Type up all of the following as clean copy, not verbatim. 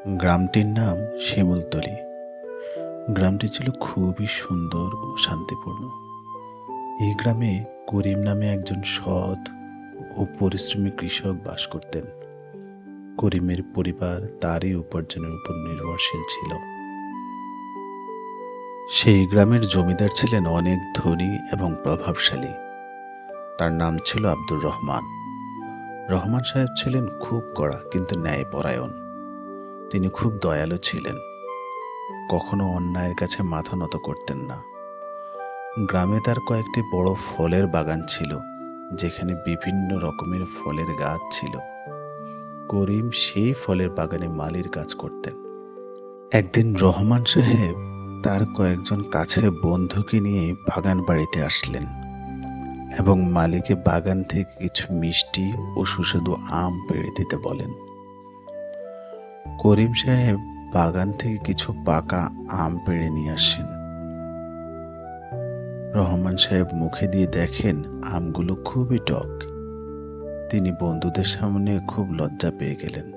গ্রামটির নাম শিমুলতলী। গ্রামটি ছিল খুবই সুন্দর ও শান্তিপূর্ণ। এই গ্রামে করিম নামে একজন সৎ ও পরিশ্রমী কৃষক বাস করতেন। করিমের পরিবার তারই উপার্জনের উপর নির্ভরশীল ছিল। সেই গ্রামের জমিদার ছিলেন অনেক ধনী এবং প্রভাবশালী। তার নাম ছিল আব্দুর রহমান। রহমান সাহেব ছিলেন খুব কড়া কিন্তু ন্যায়পরায়ণ। তিনি খুব দয়ালু ছিলেন, কখনো অন্যায়ের কাছে মাথা নত করতেন না। গ্রামে তার কয়েকটি বড় ফলের বাগান ছিল, যেখানে বিভিন্ন রকমের ফলের গাছ ছিল। করিম সেই ফলের বাগানে মালির কাজ করতেন। একদিন রহমান সাহেব তার কয়েকজন কাছের বন্ধুকে নিয়ে বাগান বাড়িতে আসলেন এবং মালিকে বাগান থেকে কিছু মিষ্টি ও সুস্বাদু আম পেড়ে দিতে বলেন। করিম সাহেব বাগান থেকে কিছু পাকা আম পেড়ে নিয়ে আসেন। রহমান সাহেব মুখে দিয়ে দেখেন আমগুলো খুবই টক। তিনি বন্ধুদের সামনে খুব লজ্জা পেয়ে গেলেন।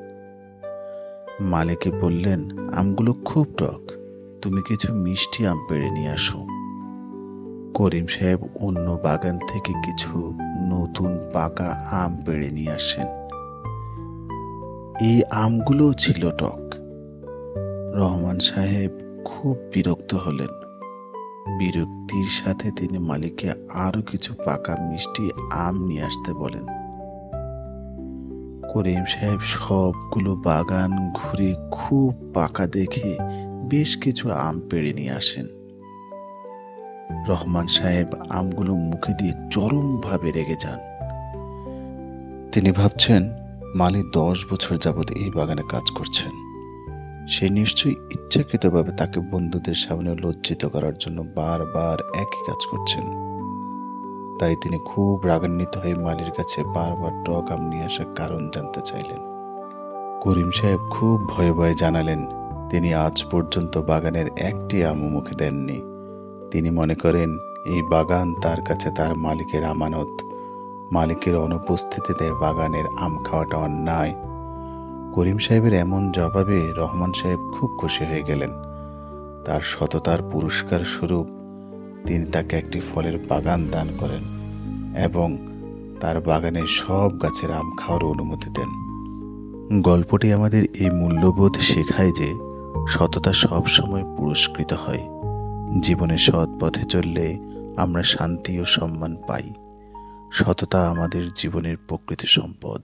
মালিককে বললেন, আমগুলো খুব টক, তুমি কিছু মিষ্টি আম পেড়ে নিয়ে আসো। করিম সাহেব অন্য বাগান থেকে কিছু নতুন পাকা আম পেড়ে নিয়ে আসেন। এই আমগুলোও ছিল টক। রহমান সাহেব খুব বিরক্ত হলেন। বিরক্তির সাথে তিনি মালিককে আরো কিছু পাকা মিষ্টি আম নিয়ে আসতে বলেন। করিম সাহেব সবগুলো বাগান ঘুরে খুব পাকা দেখে বেশ কিছু আম পেড়ে নিয়ে আসেন। রহমান সাহেব আমগুলো মুখে দিয়ে চরমভাবে রেগে যান। তিনি ভাবছেন, মালি 10 বছর যাবৎ এই বাগানে কাজ করছেন। সে নিশ্চয়ই ইচ্ছাকৃতভাবে তাকে বন্ধুদের সামনে লজ্জিত করার জন্য বারবার একই কাজ করছেন। তাই তিনি খুব রাগান্বিত হয়ে মালির কাছে বারবার টক আম নিয়ে আসার কারণ জানতে চাইলেন। করিম সাহেব খুব ভয়ে ভয়ে জানালেন, তিনি আজ পর্যন্ত বাগানের একটি আমও মুখে দেননি। তিনি মনে করেন এই বাগান তার কাছে তার মালিকের আমানত। মালিকের অনুপস্থিতিতে বাগানের আম খাওয়াটা অন্যায়। করিম সাহেবের এমন জবাবে রহমান সাহেব খুব খুশি হয়ে গেলেন। তার সততার পুরস্কার স্বরূপ তিনি তাকে একটি ফলের বাগান দান করেন এবং তার বাগানের সব গাছের আম খাওয়ার অনুমতি দেন। গল্পটি আমাদের এই মূল্যবোধ শেখায় যে সততা সব সময় পুরস্কৃত হয়। জীবনে সৎ পথে চললে আমরা শান্তি ও সম্মান পাই। সততা আমাদের জীবনের প্রকৃত সম্পদ।